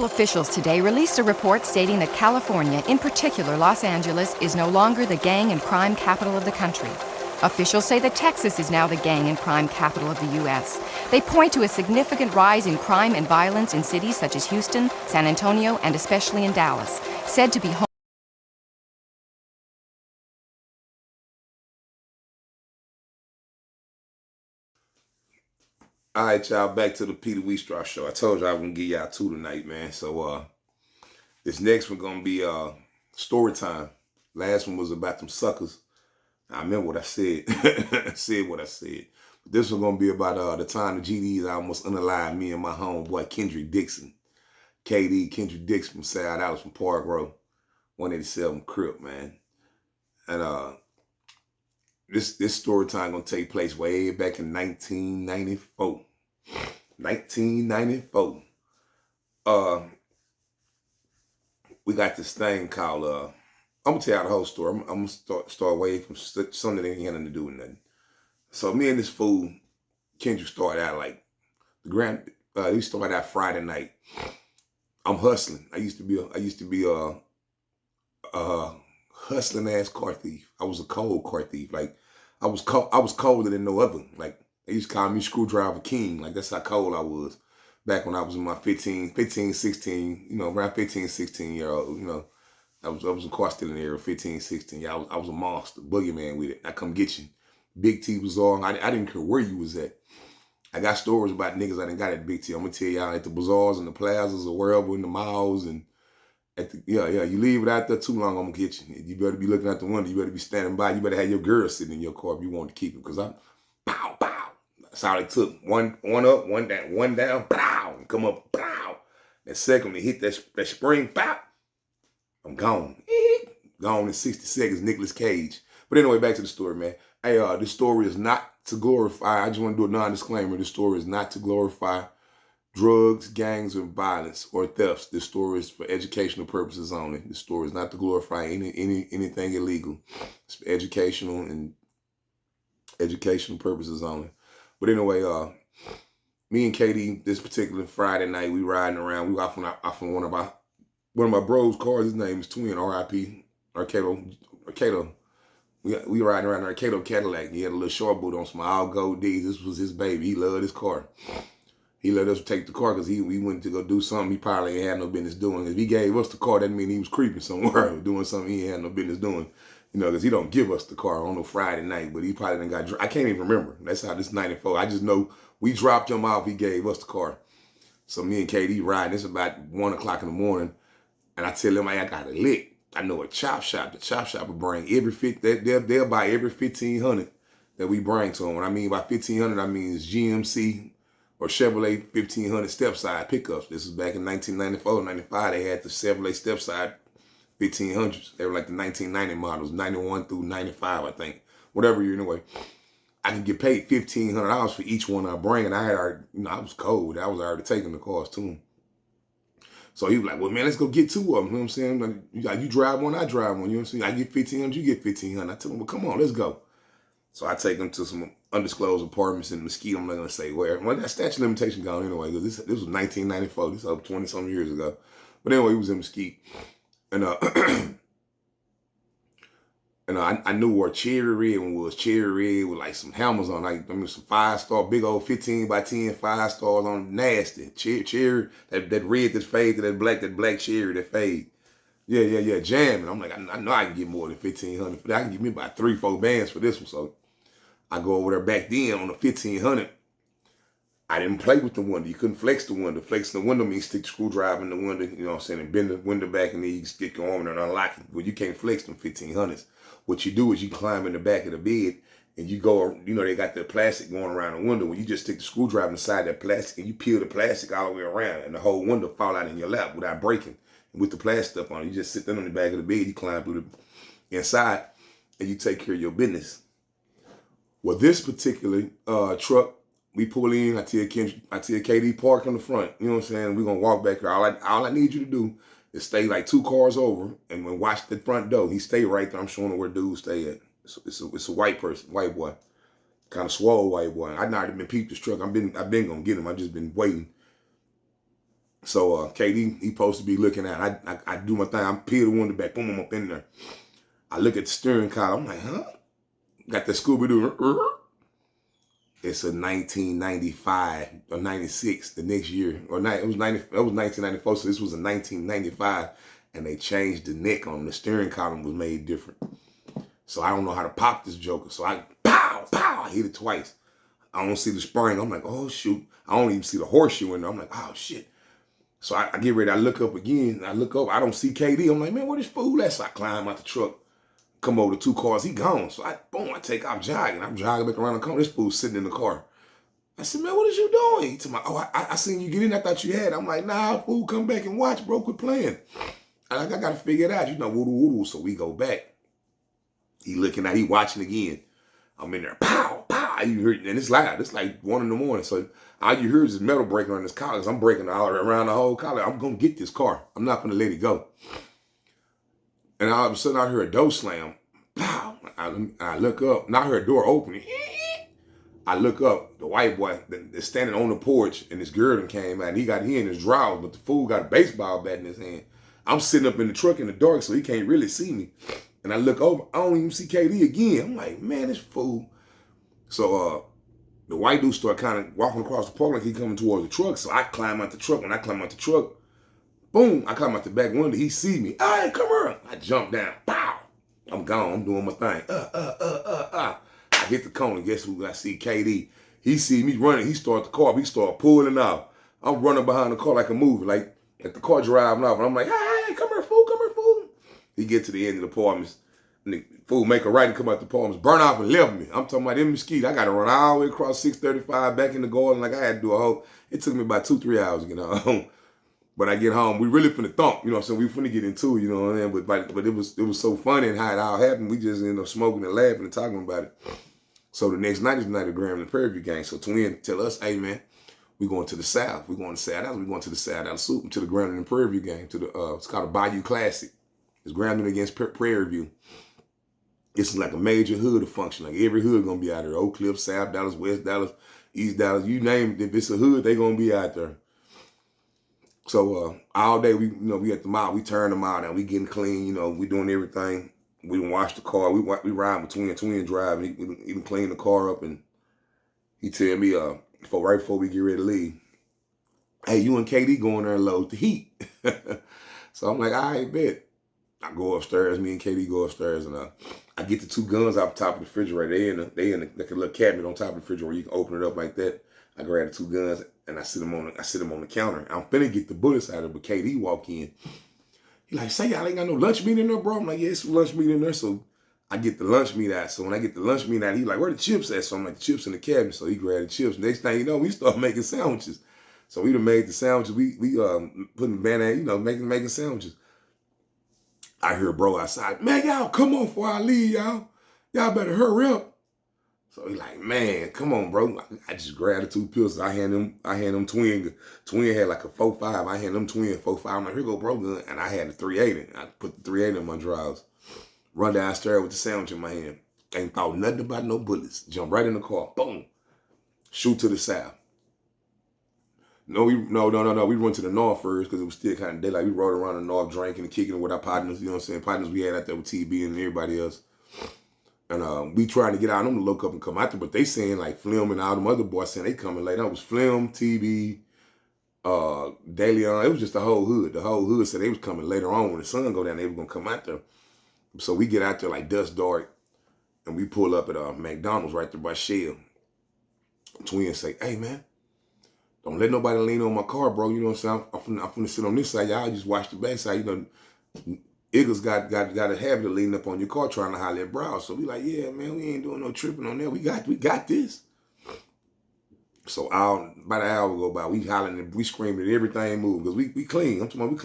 officials today released a report stating that California, in particular Los Angeles, is no longer the gang and crime capital of the country. Officials say that Texas is now the gang and crime capital of the U.S. They point to a significant rise in crime and violence in cities such as Houston, San Antonio, and especially in Dallas, said to be home. All right, y'all, back to the Peter Weestraw Show. I told y'all I was going to give y'all two tonight, man. So this next one going to be story time. Last one was about them suckers. I remember what I said. I said what I said. But this one going to be about the time the GDs almost unalived me and my homeboy Kendrick Dixon. Kendrick Dixon from South Dallas from Park Row. 187 Crip, man. And this story time going to take place way back in 1994. 1994. We got this thing called, I'm going to tell you the whole story. I'm going to start away from something that ain't had nothing to do with nothing. So me and this fool, Kendrick, started out like, he started out Friday night. I'm hustling. I used to be a hustling ass car thief. I was a cold car thief. Like, I was colder than no other. Like, they used to call me Screwdriver King. Like, that's how cold I was back when I was in my 15, 16, around 15, 16 year old, I was in car stealing era, 15, 16. Yeah, I was a monster, boogeyman with it. I come get you. Big T was on. I didn't care where you was at. I got stories about niggas I didn't got at Big T. I'm going to tell y'all at the bazaars and the plazas or wherever in the malls and you leave it out there too long, I'm going to get you. You better be looking out the window. You better be standing by. You better have your girl sitting in your car if you want to keep it because I'm pow, pow. That's how they took. One up, one down, pow, and come up, pow. That second, they hit that spring, pow. I'm gone. Gone in 60 seconds, Nicolas Cage. But anyway, back to the story, man. Hey, this story is not to glorify. I just want to do a non-disclaimer. This story is not to glorify drugs, gangs, or violence or thefts. This story is for educational purposes only. This story is not to glorify anything illegal. It's for educational purposes only. But anyway, me and Katie, this particular Friday night, we riding around. We off on one of my bros' cars. His name is Twin, R.I.P. Arcado. We riding around Arcado Cadillac. He had a little short boot on some all gold D's. This was his baby. He loved his car. He let us take the car because we went to go do something he probably ain't had no business doing. If he gave us the car, that mean he was creeping somewhere or doing something he ain't had no business doing. Because he don't give us the car on no Friday night, but he probably done got, I can't even remember. That's how this 94. I just know we dropped him off. He gave us the car. So me and KD riding. It's about 1 o'clock in the morning. And I tell him, I got a lick. I know a chop shop. The chop shop will bring they'll buy every 1,500 that we bring to them. When I mean by 1,500, I mean it's GMC or Chevrolet 1,500 step-side pickups. This was back in 1994, 95. They had the Chevrolet step-side 1,500s. They were like the 1990 models, 91 through 95, I think. Whatever year, anyway. I could get paid $1,500 for each one I bring, and I had already, I was cold. I was already taking the cars to him. So he was like, well, man, let's go get two of them. You know what I'm saying? Like, you drive one, I drive one. You know what I'm saying? I get 1,500, you get 1,500. I tell him, well, come on, let's go. So I take them to some undisclosed apartments in Mesquite. I'm not going to say where. Well, that statute of limitation gone anyway, because this was 1994. This was up 20-some years ago. But anyway, he was in Mesquite. And I knew where Cherry Red one was. Cherry Red with like some hammers on, like some 5-star, big old 15 by 10 5-stars on, nasty. Cherry, that red that fade to that black cherry that fade. Yeah, jamming. I'm like, I know I can get more than 1,500 for that. I can get me about 3-4 bands for this one. So I go over there back then on the 1,500. I didn't play with the window. You couldn't flex the window. Flexing the window means stick the screwdriver in the window, you know what I'm saying, and bend the window back and then you can stick your arm in and unlock it. Well, you can't flex them 1,500s. What you do is you climb in the back of the bed and you go, they got the plastic going around the window. When you just stick the screwdriver inside that plastic and you peel the plastic all the way around and the whole window fall out in your lap without breaking. And with the plastic stuff on it, you just sit there on the back of the bed, you climb through the inside and you take care of your business. Well, this particular truck, we pull in, I tell KD, park on the front. You know what I'm saying? We're going to walk back here. All I need you to do is stay like 2 cars over and watch the front door. He stay right there. I'm showing him where dudes stay at. It's a white person, white boy. Kind of swole white boy. I've not even peeped this truck. I've been going to get him. I've just been waiting. So KD, he supposed to be looking at it. I do my thing. I'm peel the window back. Boom, I'm up in there. I look at the steering column. I'm like, huh? Got the Scooby-Doo. It's a 1995 or 96 the next year. Or it was 1994, so this was a 1995. And they changed the neck on the steering column was made different. So I don't know how to pop this joker. So I I hit it twice. I don't see the spring. I'm like, oh shoot. I don't even see the horseshoe in there. I'm like, oh shit. So I get ready. I look up again. I look up. I don't see KD. I'm like, man, where this fool at? So I climb out the truck. Come over to 2 cars. He gone. So I take off jogging. I'm jogging back around the corner. This fool's sitting in the car. I said, man, what is you doing? He told me, oh, I seen you get in. I thought you had. I'm like, nah, fool, come back and watch, bro. Quit playing. I got to figure it out. You know, woo-doo. So we go back. He looking at, he watching again. I'm in there, pow, pow. You hear it, and it's loud. It's like 1 in the morning. So all you hear is this metal breaking on this collar. I'm breaking all around the whole collar. I'm going to get this car. I'm not going to let it go. And all of a sudden, I hear a door slam. Pow. I look up, and I hear a door opening. I look up, the white boy is standing on the porch, and this girl came out, and he in his drawers, but the fool got a baseball bat in his hand. I'm sitting up in the truck in the dark, so he can't really see me. And I look over, I don't even see KD again. I'm like, man, this fool. So the white dude started kind of walking across the park like he coming towards the truck. So I climb out the truck. When I climb out the truck, boom, I climb out the back window. He see me. Hey, come here. I jump down. Pow. I'm gone. I'm doing my thing. I hit the corner. Guess who I see? KD. He see me running. He start the car. He start pulling off. I'm running behind the car like a movie. Like the car driving off. And I'm like, hey, come here, fool. Come here, fool. He get to the end of the apartments. And the fool make a right and come out the apartments. Burn off and left me. I'm talking about them mosquitoes. I got to run all the way across 635 back in the garden. Like I had to do a whole. It took me about 2-3 hours to get home. But I get home, we really finna thump, you know what I'm saying? We finna get into it, you know what I'm saying? But it was so funny and how it all happened. We just ended up smoking and laughing and talking about it. So the next night is the night of Grambling Prairie View game. So Twin tell us, hey man, we going to the South. We going to South Dallas. We going to the South Dallas Soup to the Grambling Prairie View game. To the it's called a Bayou Classic. It's Grambling against Prairie View. It's like a major hood of function. Like every hood gonna be out there. Oak Cliff, South Dallas, West Dallas, East Dallas. You name it. If it's a hood, they gonna be out there. So all day we at the mall, we turn them out and we getting clean, we doing everything. We done wash the car. We ride with Twin drive, and he even clean the car up, and he tell me right before we get ready to leave, hey, you and KD go in there and load the heat. So I'm like, all right, bet. I go upstairs, me and KD go upstairs, and I get the 2 guns off the top of the refrigerator. They in like a little cabinet on top of the refrigerator where you can open it up like that. I grab the 2 guns and I sit them on the counter. I'm finna get the bullets out of it, but KD walk in. He like, say y'all ain't got no lunch meat in there, bro? I'm like, yeah, it's some lunch meat in there. So I get the lunch meat out. So when I get the lunch meat out, he like, where the chips at? So I'm like, the chips in the cabinet. So he grabbed the chips. Next thing you know, we start making sandwiches. So we done made the sandwiches. We putting the banana, making sandwiches. I hear bro outside, man, y'all come on before I leave, y'all. Y'all better hurry up. So he like, man, come on, bro. I just grabbed the 2 pills. I hand them Twin. Twin had like a 4.5. I hand them Twin 4.5. I'm like, here go bro gun. And I had the 3.8. I put the 3.8 in my drawers. Run downstairs with the sandwich in my hand. Ain't thought nothing about no bullets. Jump right in the car. Boom. Shoot to the south. No. We went to the north first because it was still kind of daylight. We rode around the north drinking and kicking it with our partners, you know what I'm saying? Partners we had out there with TB and everybody else. And we trying to get out on them to look up and come out there, but they saying like Flim and all them other boys saying they coming later. It was Flim, TB, DeLeon. It was just the whole hood. The whole hood said they was coming later on when the sun go down. They were gonna come out there. So we get out there like dusk dark, and we pull up at McDonald's right there by Shell. Twin say, "Hey man, don't let nobody lean on my car, bro. You know what I'm saying? I'm finna sit on this side. Y'all just watch the back side. Eagles got a habit of leaning up on your car trying to holler at brow. So we like, yeah, man, we ain't doing no tripping on that. We got this. So about an hour go by, we hollering and we screaming at everything move because we clean. I'm talking about we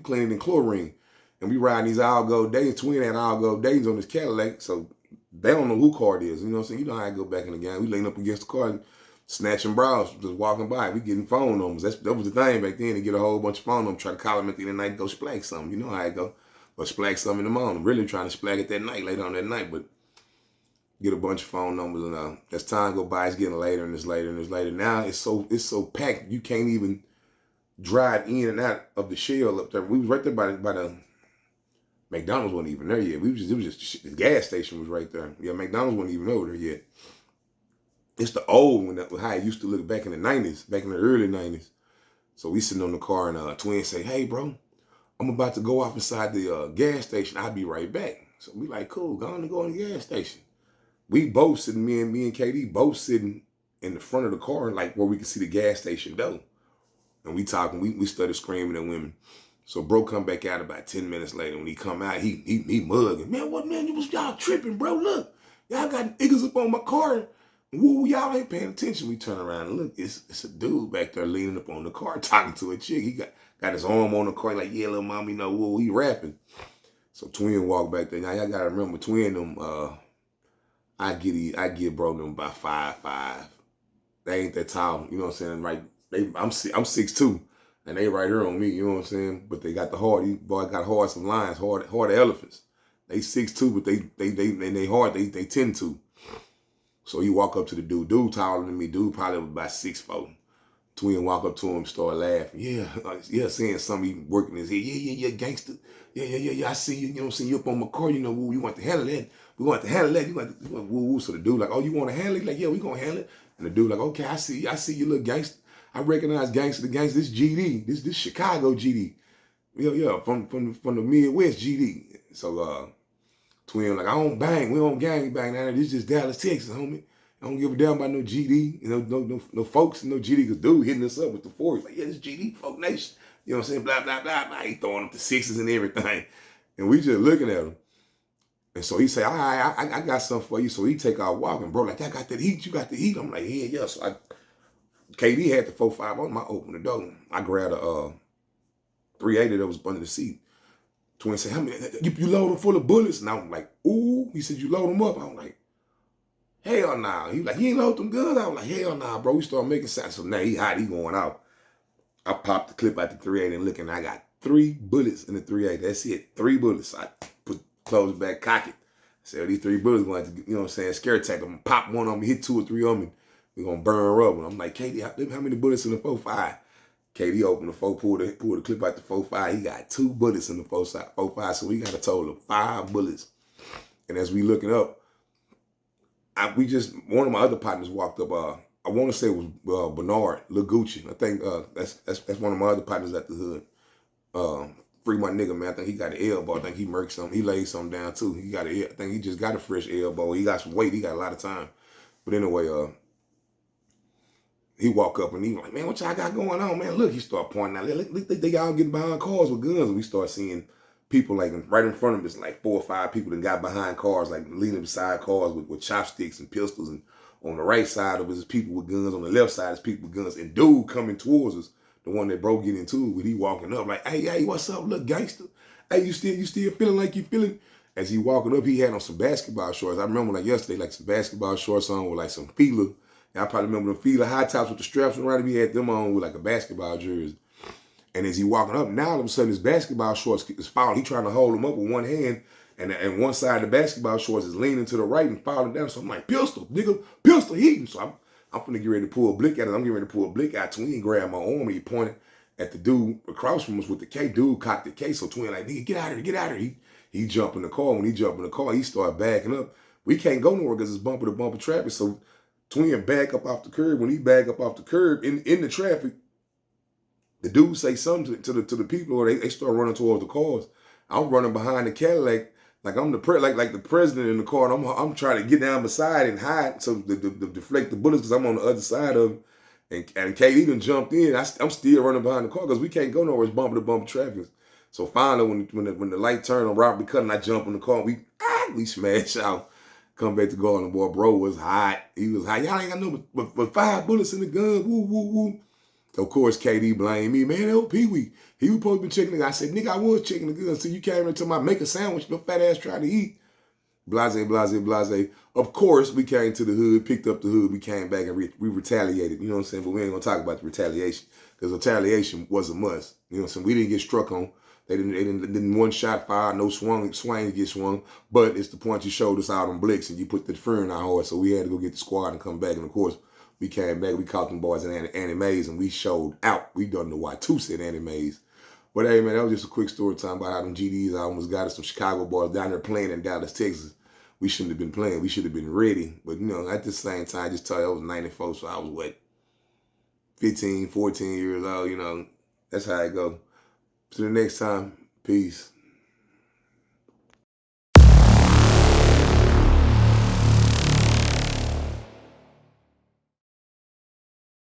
clean it in chlorine. And we riding these all gold days. Twin had all gold days on this Cadillac. So they don't know who car it is. You know what I'm saying? You know how I go back in the game. We lean up against the car and snatching brows, just walking by. We getting phone numbers. That was the thing back then, to get a whole bunch of phone numbers, try to call them at the end of the night and go splack something. You know how it go. Or splack something in the morning. Really trying to splack it that night, later on that night, but get a bunch of phone numbers, and as time go by, it's getting later and it's later and it's later. Now it's so packed, you can't even drive in and out of the shell up there. We was right there by the McDonald's wasn't even there yet. It was just the gas station was right there. Yeah, McDonald's wasn't even over there yet. It's the old one, how it used to look back in the 90s, back in the early 90s. So we sitting on the car and twin say, hey bro, I'm about to go off inside the gas station. I'll be right back. So we like, cool, go on and go in the gas station. We both sitting, me and KD, both sitting in the front of the car, like where we can see the gas station door. And we talking, we started screaming at women. So bro come back out about 10 minutes later. When he come out, he mugging. Man, what man, y'all tripping, bro? Look, y'all got niggas up on my car. Woo, y'all ain't paying attention. We turn around and look, it's a dude back there leaning up on the car talking to a chick. He got his arm on the car like, yeah, little mom, you know, woo, he rapping. So twin walk back there. Now y'all gotta remember, twin them, I get bro them by 5'5". They ain't that tall, you know what I'm saying? Right, I'm 6'2", and they right here on me, you know what I'm saying? But they got the hard, these boy got hard some lines, hard elephants. They 6'2", but they hard, they tend to. So he walk up to the dude. Dude taller than me. Dude probably was about 6'4". Twin walk up to him, start laughing. Yeah, saying something. He working his head. Yeah, gangster. Yeah. I see you. You know what I'm saying? You up on my car. You know, woo, you want to handle that. We want to handle that. You want woo. So the dude like, oh, you want to handle it? Like, yeah, we gonna handle it. And the dude like, okay, I see you, little gangster. I recognize gangster. The gangster. This GD. This Chicago GD. Yeah, from the Midwest GD. So twin like, I don't bang. We don't gang bang down there. This just Dallas, Texas, homie. I don't give a damn about no GD, no folks, no GD, because dude hitting us up with the 4. He's like, yeah, this GD, folk nation. You know what I'm saying? Blah, blah, blah, blah. He throwing up the 6s and everything. And we just looking at him. And so he say, all right, I got something for you. So he take out walking, bro, like, I got that heat. You got the heat. I'm like, yeah. So KD had the 4.5 on my open the door. I grabbed a 380 that was under the seat. Twin said, how many, you load them full of bullets? And I'm like, ooh. He said, you load them up? I'm like, hell nah. He like, you ain't load them guns? I was like, hell nah, bro. We started making sounds. So now he hot, he going out. I popped the clip out the 380 and looking, I got 3 bullets in the 380. That's it, 3 bullets. I close it back, cock it. I said, these 3 bullets going to, you know what I'm saying, scare attack them. Pop one on me, hit 2 or 3 on me. We're going to burn rubber. I'm like, KD, how many bullets in the 4.5? KD opened the 4, pulled the clip out the 4.5. He got 2 bullets in the 4.5, so we got a total of 5 bullets. And as we looking up, one of my other partners walked up. I want to say it was Bernard Lagucci. I think that's one of my other partners at the hood. Free my nigga, man. I think he got an elbow. I think he murked something. He laid something down too. I think he just got a fresh elbow. He got some weight. He got a lot of time. But anyway, he walk up and he like, man, what y'all got going on, man? Look, he start pointing out. Look, they all getting behind cars with guns. And we start seeing people like right in front of us, like 4 or 5 people that got behind cars, like leaning beside cars with chopsticks and pistols. And on the right side of us is people with guns. On the left side is people with guns. And dude coming towards us, the one that bro get into it with, he walking up like, hey, what's up, little gangster? Hey, you still feeling like you feeling? As he walking up, he had on some basketball shorts. I remember like yesterday, like some basketball shorts on with like some Fila. I probably remember the Fila high tops with the straps around him. He had them on with like a basketball jersey. And as he walking up, now all of a sudden his basketball shorts is falling. He trying to hold them up with one hand, and one side of the basketball shorts is leaning to the right and falling down. So I'm like, pistol, nigga, pistol, heating. So I'm finna get ready to pull a blick at it. I'm getting ready to pull a blick out. Twin grabbed my arm and he pointed at the dude across from us with the K. Dude cocked the K. So Twin like, nigga, get out of here. He jumped in the car. When he jumped in the car, he started backing up. We can't go nowhere because it's bumper to bumper traffic. So Twin back up off the curb. When he back up off the curb in the traffic, the dude say something to the people, or they start running towards the cars. I'm running behind the Cadillac like I'm the president in the car. And I'm trying to get down beside and hide so to deflect the bullets because I'm on the other side of him. And KD done jumped in. I'm still running behind the car because we can't go nowhere. It's bumper to bumper traffic. So finally, when the light turned on Robert Cutting, I jump in the car. And we smash out. Come back to Garden, boy. Bro was hot. He was hot. Y'all ain't got no but 5 bullets in the gun. Woo, woo, woo. Of course, KD blamed me. Man, that Pee-wee. He was supposed to be checking the gun. I said, nigga, I was checking the gun until you came into my make a sandwich. No fat ass trying to eat. Blase, blase, blase. Of course, we came to the hood, picked up the hood. We came back and we retaliated. You know what I'm saying? But we ain't going to talk about the retaliation because retaliation was a must. You know what I'm saying? We didn't get struck on. They didn't one shot fire, no swing get swung. But it's the point you showed us out on Blix and you put the fear in our heart. So we had to go get the squad and come back. And of course, we came back, we caught them boys in Annie and we showed out. We done the Y2 at Annie. But hey, man, that was just a quick story time about how them GDs almost got us, some Chicago boys down there playing in Dallas, Texas. We shouldn't have been playing. We should have been ready. But, you know, at the same time, I just tell you, I was 94, so I was, what, 15, 14 years old, you know. That's how it go. Till the next time, peace.